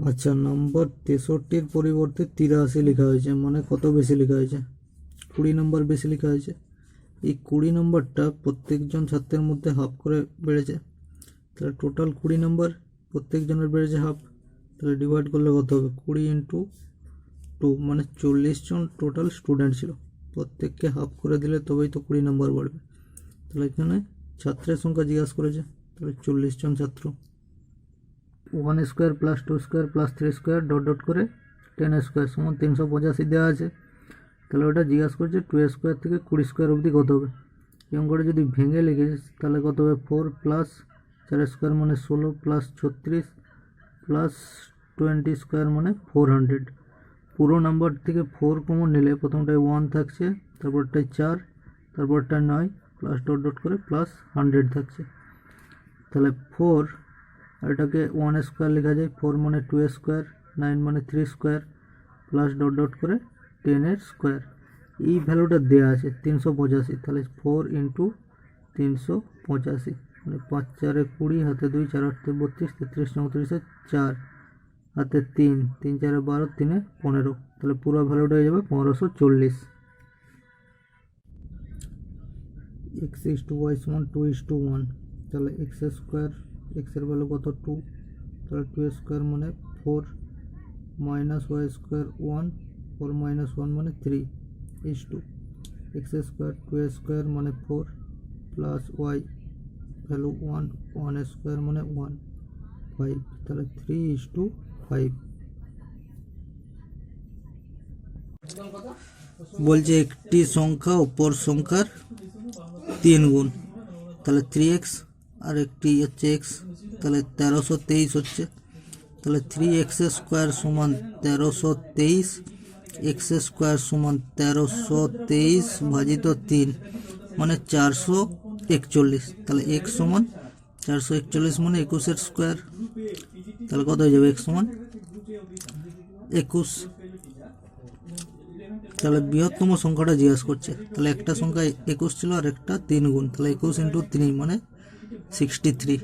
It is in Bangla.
আচ্ছা, নম্বর 63-র পরিবর্তে 83 লেখা হয়েছে, মানে কত বেশি লেখা হয়েছে? 20 নম্বর বেশি লেখা হয়েছে। এই 20 নম্বরটা প্রত্যেকজন ছাত্রের মধ্যে হাফ করে বেড়েছে, তাহলে টোটাল 20 নম্বর প্রত্যেকজনের বেড়েছে হাফ, তাহলে ডিভাইড করলে কত হবে? 20 ইন্টু 2, মানে 40 জন টোটাল স্টুডেন্ট ছিল, প্রত্যেককে হাফ করে দিলে তবেই তো 20 নম্বর বাড়বে। তাহলে এখানে ছাত্রের সংখ্যা জিজ্ঞাসা করেছে, তাহলে 40 জন ছাত্র। 1 square plus 2 square plus 3 square dot dot করে 10 স্কোয়ার সমান 385 দেওয়া আছে। তাহলে ওটা জিজ্ঞাসা করছে 2 স্কোয়ার থেকে 20 স্কোয়ার অবধি কত হবে। এরকম করে যদি ভেঙে লিখিস তাহলে কত হবে? 4 প্লাস 4 স্কোয়ার মানে 16 প্লাস 36 প্লাস 20 স্কোয়ার মানে 400। পুরো নাম্বার থেকে 4 কমন নিলে প্রথমটায় 1 থাকছে, তারপরটায় 4, তারপরটায় 9 প্লাস ডট ডট করে প্লাস 100 থাকছে। তাহলে 4 আর এটাকে 1 স্কোয়ার লেখা যায়, 4 মানে 2 স্কোয়ার, 9 মানে 3 স্কোয়ার প্লাস ডট ডট করে 10 এর স্কোয়ার। এই ভ্যালুটা দেওয়া আছে 385, তাহলে 4 ইন্টু 385 মানে 5 4 20, হাতে 2, 4 8 32, 33 34 4, হাতে 3, 3 4 12, 3 15, তাহলে পুরো ভ্যালুটা হয়ে যাবে 1540। x is to y সমান 2 is to 1, তাহলে x স্কোয়ার, x এর ভ্যালু কত? 2, তাহলে 2 স্কোয়ার মানে 4 মাইনাস y স্কোয়ার 1, 4 মাইনাস 1 মানে 3 is to x square, 2 square মানে 4 প্লাস y ভ্যালু 1, 1 স্কোয়ার মানে 1 5, তাহলে 3 is to 5। বলছে একটি সংখ্যা অপর সংখ্যার 3 গুণ, তাহলে 3x, আর একটি হচ্ছে x, তাহলে 1323 হচ্ছে। তাহলে 3x স্কোয়ার সমান 1323, এক্স স্কোয়ার সমান 1323 ভাজিত 3 মানে 441। তাহলে x সমান 441 মানে 21 স্কোয়ার, তাহলে কত হয়ে যাবে? x সমান 21। তাহলে বৃহত্তম সংখ্যাটা জিজ্ঞাসা করছে, তাহলে একটা সংখ্যা 21 ছিল আর একটা 3 গুণ, তাহলে 21 ইন্টু 3 মানে 63।